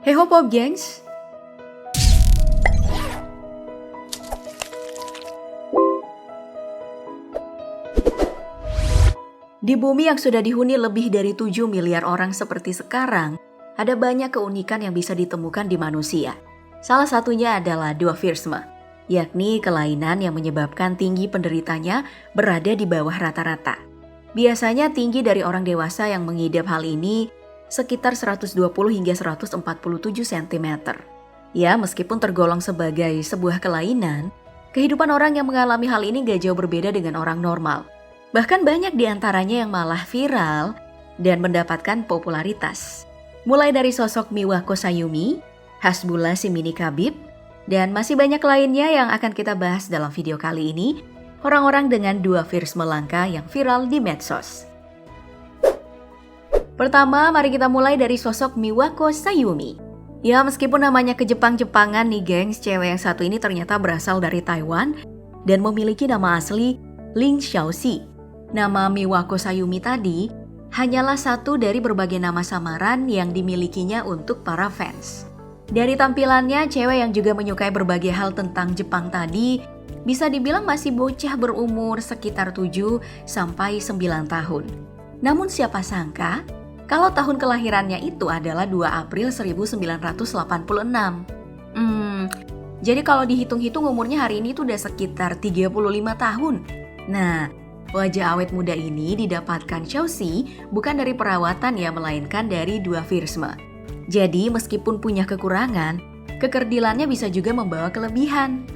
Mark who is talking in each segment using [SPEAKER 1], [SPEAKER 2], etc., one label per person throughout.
[SPEAKER 1] Hey hop hop gengs. Di bumi yang sudah dihuni lebih dari 7 miliar orang seperti sekarang, ada banyak keunikan yang bisa ditemukan di manusia. Salah satunya adalah dwarfisme, yakni kelainan yang menyebabkan tinggi penderitanya berada di bawah rata-rata. Biasanya tinggi dari orang dewasa yang mengidap hal ini sekitar 120 hingga 147 cm. Ya, meskipun tergolong sebagai sebuah kelainan, kehidupan orang yang mengalami hal ini gak jauh berbeda dengan orang normal. Bahkan banyak di antaranya yang malah viral dan mendapatkan popularitas. Mulai dari sosok Miwako Sayumi, Hasbulla si mini Khabib, dan masih banyak lainnya yang akan kita bahas dalam video kali ini, orang-orang dengan dwarfisme langka yang viral di medsos. Pertama, mari kita mulai dari sosok Miwako Sayumi. Ya, meskipun namanya ke-Jepang-Jepangan nih gengs, cewek yang satu ini ternyata berasal dari Taiwan dan memiliki nama asli Ling Xiaoxi. Nama Miwako Sayumi tadi hanyalah satu dari berbagai nama samaran yang dimilikinya untuk para fans. Dari tampilannya, cewek yang juga menyukai berbagai hal tentang Jepang tadi bisa dibilang masih bocah berumur sekitar 7 sampai 9 tahun. Namun siapa sangka kalau tahun kelahirannya itu adalah 2 April 1986. Jadi kalau dihitung-hitung umurnya hari ini tuh udah sekitar 35 tahun. Nah, wajah awet muda ini didapatkan Xiaoxi bukan dari perawatan ya, melainkan dari dwarfisme. Jadi meskipun punya kekurangan, kekerdilannya bisa juga membawa kelebihan.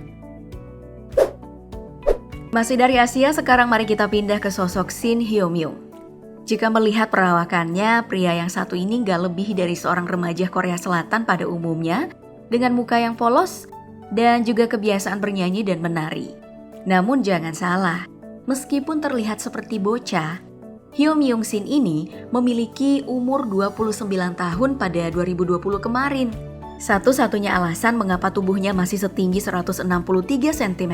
[SPEAKER 1] Masih dari Asia, sekarang mari kita pindah ke sosok Shin Hyo-myung. Jika melihat perawakannya, pria yang satu ini gak lebih dari seorang remaja Korea Selatan pada umumnya, dengan muka yang polos dan juga kebiasaan bernyanyi dan menari. Namun jangan salah, meskipun terlihat seperti bocah, Hyo-myung Shin ini memiliki umur 29 tahun pada 2020 kemarin. Satu-satunya alasan mengapa tubuhnya masih setinggi 163 cm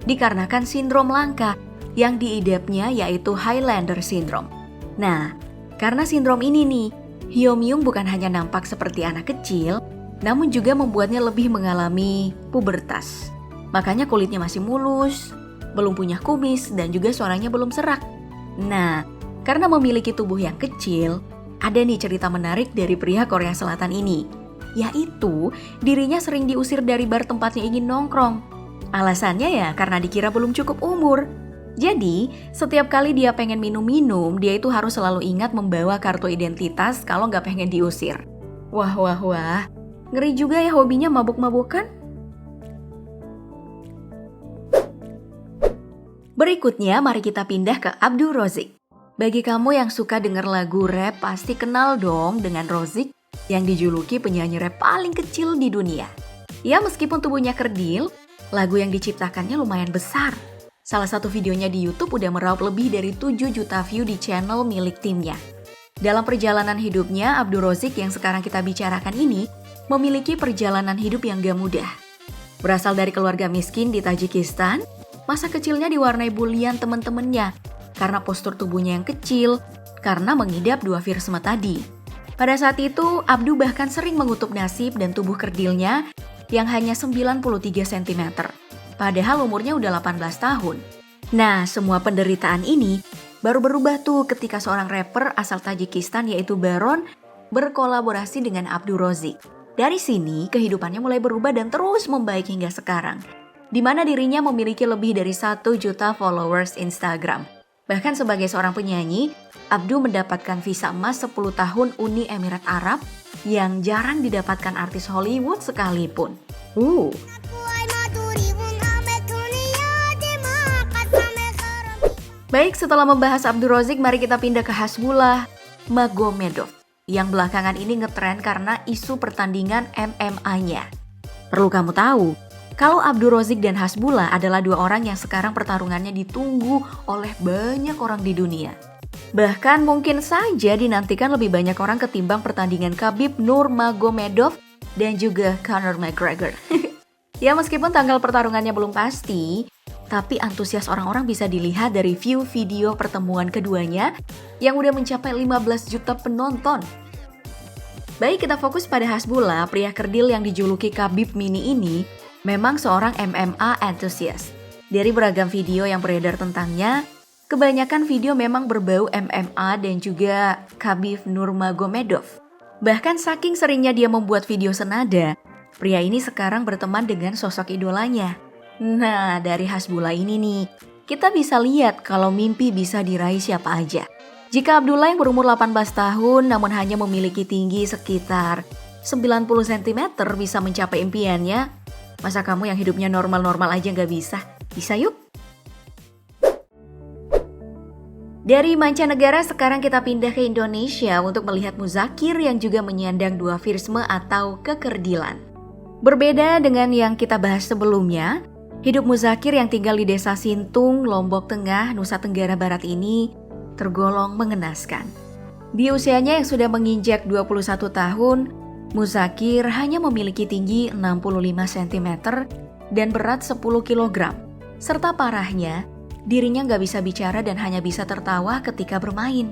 [SPEAKER 1] dikarenakan sindrom langka yang diidapnya, yaitu Highlander Syndrome. Nah, karena sindrom ini nih, Hyo-myung bukan hanya nampak seperti anak kecil, namun juga membuatnya lebih mengalami pubertas. Makanya kulitnya masih mulus, belum punya kumis, dan juga suaranya belum serak. Nah, karena memiliki tubuh yang kecil, ada nih cerita menarik dari pria Korea Selatan ini, yaitu dirinya sering diusir dari bar tempatnya ingin nongkrong. Alasannya ya karena dikira belum cukup umur. Jadi, setiap kali dia pengen minum-minum, dia itu harus selalu ingat membawa kartu identitas kalau nggak pengen diusir. Wah, ngeri juga ya hobinya mabuk-mabukan. Berikutnya, mari kita pindah ke Abdu Rozik. Bagi kamu yang suka denger lagu rap, pasti kenal dong dengan Rozik yang dijuluki penyanyi rap paling kecil di dunia. Ya, meskipun tubuhnya kerdil, lagu yang diciptakannya lumayan besar. Salah satu videonya di YouTube udah meraup lebih dari 7 juta view di channel milik timnya. Dalam perjalanan hidupnya, Abdu Rozik yang sekarang kita bicarakan ini memiliki perjalanan hidup yang gak mudah. Berasal dari keluarga miskin di Tajikistan, masa kecilnya diwarnai bulian teman-temannya karena postur tubuhnya yang kecil, karena mengidap dwarfisme tadi. Pada saat itu, Abdu bahkan sering mengutuk nasib dan tubuh kerdilnya yang hanya 93 cm. Padahal umurnya udah 18 tahun. Nah, semua penderitaan ini baru berubah tuh ketika seorang rapper asal Tajikistan yaitu Baron berkolaborasi dengan Abdu Rozik. Dari sini, kehidupannya mulai berubah dan terus membaik hingga sekarang, di mana dirinya memiliki lebih dari 1 juta followers Instagram. Bahkan sebagai seorang penyanyi, Abdu mendapatkan visa emas 10 tahun Uni Emirat Arab yang jarang didapatkan artis Hollywood sekalipun. Baik, setelah membahas Abdu Rozik, mari kita pindah ke Hasbulla Magomedov yang belakangan ini ngetren karena isu pertandingan MMA-nya. Perlu kamu tahu, kalau Abdu Rozik dan Hasbulla adalah dua orang yang sekarang pertarungannya ditunggu oleh banyak orang di dunia. Bahkan mungkin saja dinantikan lebih banyak orang ketimbang pertandingan Khabib Nurmagomedov dan juga Conor McGregor. Ya, meskipun tanggal pertarungannya belum pasti, tapi antusias orang-orang bisa dilihat dari view video pertemuan keduanya yang udah mencapai 15 juta penonton. Baik, kita fokus pada Hasbullah, pria kerdil yang dijuluki Khabib Mini ini memang seorang MMA enthusiast. Dari beragam video yang beredar tentangnya, kebanyakan video memang berbau MMA dan juga Khabib Nurmagomedov. Bahkan saking seringnya dia membuat video senada, pria ini sekarang berteman dengan sosok idolanya. Nah, dari Hasbullah ini nih, kita bisa lihat kalau mimpi bisa diraih siapa aja. Jika Abdullah yang berumur 18 tahun namun hanya memiliki tinggi sekitar 90 cm bisa mencapai impiannya, masa kamu yang hidupnya normal-normal aja nggak bisa? Bisa yuk! Dari mancanegara sekarang kita pindah ke Indonesia untuk melihat Muzakir yang juga menyandang duafirsme atau kekerdilan. Berbeda dengan yang kita bahas sebelumnya, hidup Muzakir yang tinggal di desa Sintung, Lombok Tengah, Nusa Tenggara Barat ini tergolong mengenaskan. Di usianya yang sudah menginjak 21 tahun, Muzakir hanya memiliki tinggi 65 cm dan berat 10 kg. Serta parahnya, dirinya nggak bisa bicara dan hanya bisa tertawa ketika bermain.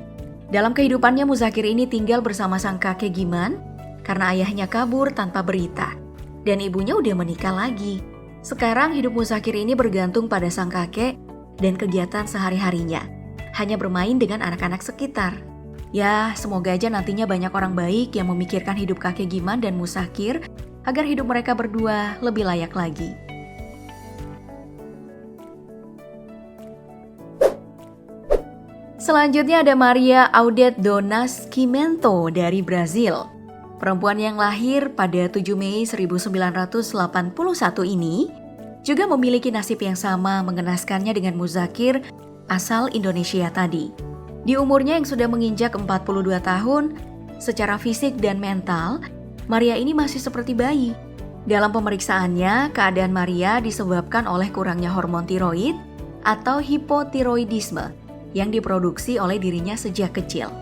[SPEAKER 1] Dalam kehidupannya, Muzakir ini tinggal bersama sang kakek Giman karena ayahnya kabur tanpa berita. Dan ibunya udah menikah lagi. Sekarang hidup Muzakir ini bergantung pada sang kakek dan kegiatan sehari-harinya. Hanya bermain dengan anak-anak sekitar. Ya, semoga aja nantinya banyak orang baik yang memikirkan hidup kakek Giman dan Muzakir agar hidup mereka berdua lebih layak lagi. Selanjutnya ada Maria Audete do Nascimento dari Brazil. Perempuan yang lahir pada 7 Mei 1981 ini juga memiliki nasib yang sama mengenaskannya dengan Muzakir asal Indonesia tadi. Di umurnya yang sudah menginjak 42 tahun, secara fisik dan mental, Maria ini masih seperti bayi. Dalam pemeriksaannya, keadaan Maria disebabkan oleh kurangnya hormon tiroid atau hipotiroidisme yang diproduksi oleh dirinya sejak kecil.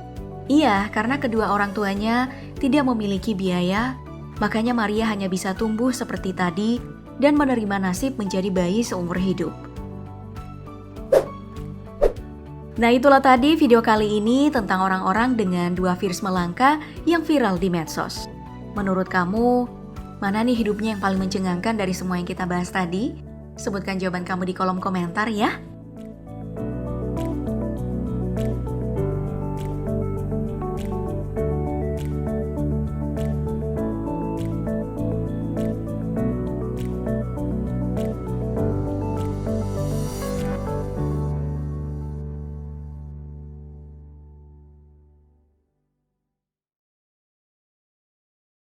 [SPEAKER 1] Iya, karena kedua orang tuanya tidak memiliki biaya, makanya Maria hanya bisa tumbuh seperti tadi dan menerima nasib menjadi bayi seumur hidup. Nah, itulah tadi video kali ini tentang orang-orang dengan duafirsme langka yang viral di medsos. Menurut kamu, mana nih hidupnya yang paling mencengangkan dari semua yang kita bahas tadi? Sebutkan jawaban kamu di kolom komentar ya.